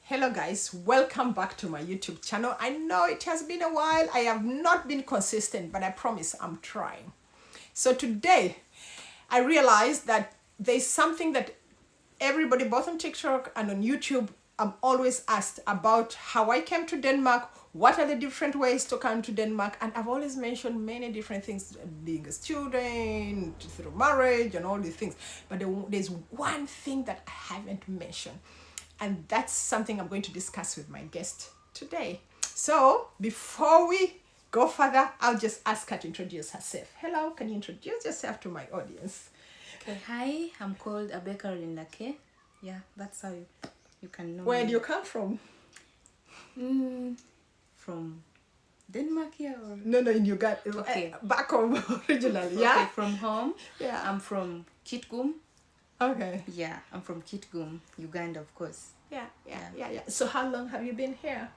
Hello guys, welcome back to my YouTube channel. I know it has been a while. I have not been consistent, but I promise I'm trying. So today, I realized that there's something that everybody, both on TikTok and on YouTube, I'm always asked about how I came to Denmark, what are the different ways to come to Denmark, and I've always mentioned many different things, being a student, through marriage, and all these things. But there's one thing that I haven't mentioned, and that's something I'm going to discuss with my guest today. So before we go further, I'll just ask her to introduce herself. Hello, can you introduce yourself to my audience? Okay, hi, I'm called Abeka Lindake. Yeah, that's how you can know. Where me. do you come from? From Denmark here or? No, in Uganda. Okay. Back home originally, yeah? Okay, from home. Yeah. I'm from Kitgum. Okay. Yeah, I'm from Kitgum, Uganda, of course. Yeah. So how long have you been here?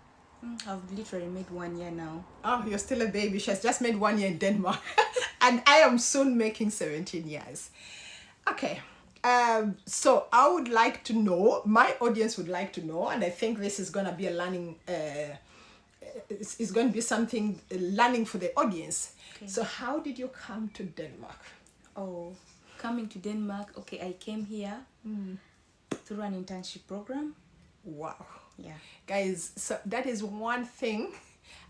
I've literally made 1 year now. Oh, you're still a baby. She has just made 1 year in Denmark. And I am soon making 17 years. Okay. So I would like to know, my audience would like to know, and I think this is going to be a learning, it's going to be something learning for the audience. Okay. So how did you come to Denmark? Oh, coming to Denmark, okay, I came here through an internship program. Wow. Yeah. Guys, so that is one thing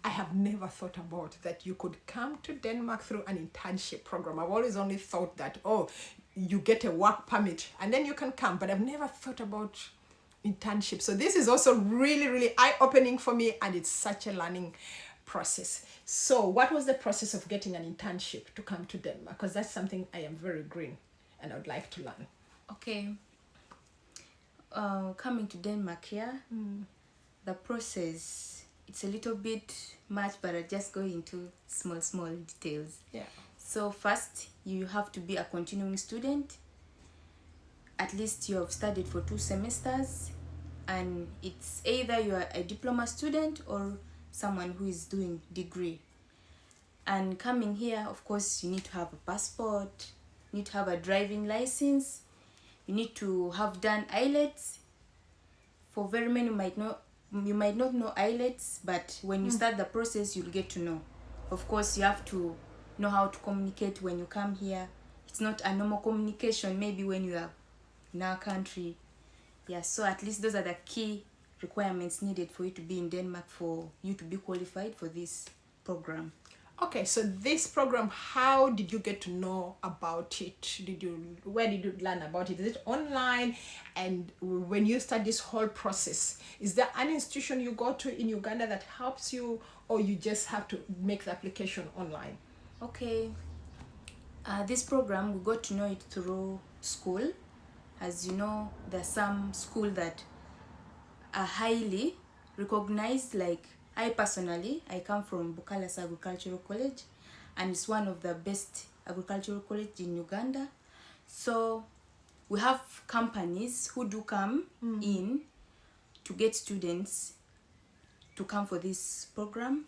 I have never thought about, that you could come to Denmark through an internship program. I've always only thought that, oh, you get a work permit and then you can come, but I've never thought about internship. So this is also really, really eye-opening for me, and it's such a learning process. So what was the process of getting an internship to come to Denmark? Because that's something I am very green and I would like to learn. Okay. Coming to Denmark here, the process, it's a little bit much, but I'll just go into small details. Yeah. So first, you have to be a continuing student. At least you have studied for 2 semesters, and it's either you are a diploma student or someone who is doing degree. And coming here, of course, you need to have a passport, you need to have a driving license, you need to have done IELTS. For very many, you might not know IELTS, but when you start the process, you'll get to know. Of course, you have to know how to communicate when you come here. It's not a normal communication, maybe when you are in our country. Yeah, so at least those are the key requirements needed for you to be in Denmark, for you to be qualified for this program. Okay, so this program, how did you get to know about it? Where did you learn about it? Is it online? And when you start this whole process, is there an institution you go to in Uganda that helps you, or you just have to make the application online? Okay, this program, we got to know it through school. As you know, there are some schools that are highly recognized. Like I personally, I come from Bukalas Agricultural College, and it's one of the best agricultural colleges in Uganda. So we have companies who do come in to get students to come for this program.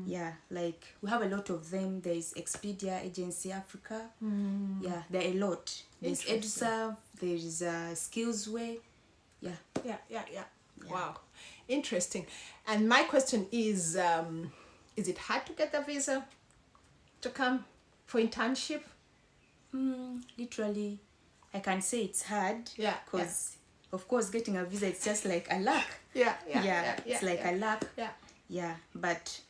Yeah, like we have a lot of them. There is Expedia, Agency Africa. Yeah, there are a lot. There's EduServe, there is Skillsway. Yeah. Wow, interesting. And my question is it hard to get the visa to come for internship? Literally, I can say it's hard. Yeah, Because, of course, getting a visa, it's just like a luck. It's like a luck. Yeah, but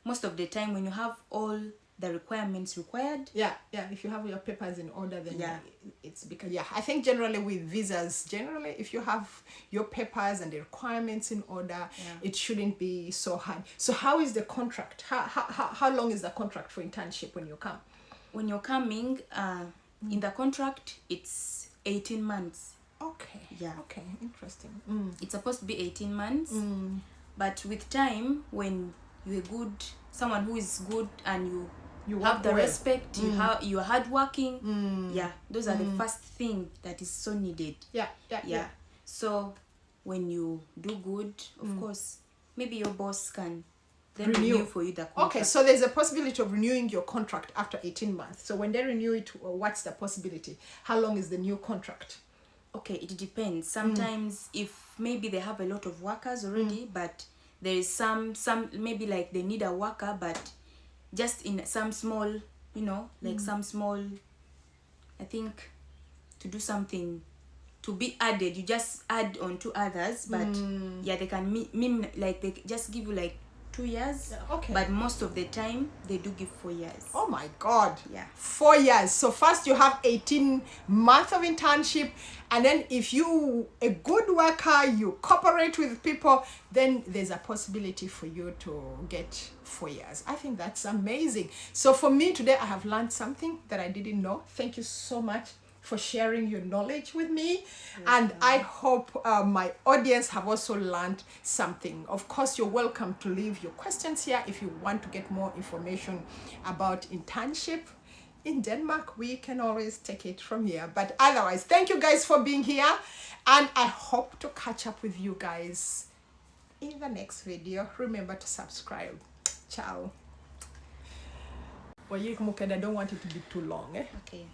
most of the time when you have all the requirements required. If you have your papers in order, then it's because I think generally with visas, if you have your papers and the requirements in order, it shouldn't be so hard. So how is the contract? How long is the contract for internship when you come? When you're coming, in the contract, it's 18 months. Okay. Yeah. Okay, interesting. It's supposed to be 18 months, but with time, when you're good, someone who is good, and you have the respect, you're hardworking. Yeah, those are the first thing that is so needed. Yeah. So when you do good, of course, maybe your boss can then renew for you the contract. Okay, so there's a possibility of renewing your contract after 18 months. So when they renew it, what's the possibility? How long is the new contract? Okay, it depends. Sometimes if maybe they have a lot of workers already, but there is some maybe like they need a worker, but just in some small, like some small, I think, to do something to be added, you just add on to others, but yeah, they can mean like they just give you like 2 years. Okay. But most of the time they do give 4 years. Oh my God. Yeah. 4 years. So first you have 18 months of internship, and then if you a good worker, you cooperate with people, then there's a possibility for you to get 4 years. I think that's amazing. So for me today, I have learned something that I didn't know. Thank you so much for sharing your knowledge with me. And I hope my audience have also learned something. Of course, you're welcome to leave your questions here if you want to get more information about internship in Denmark. We can always take it from here. But otherwise, thank you guys for being here. And I hope to catch up with you guys in the next video. Remember to subscribe. Ciao. Well, I don't want it to be too long. Okay.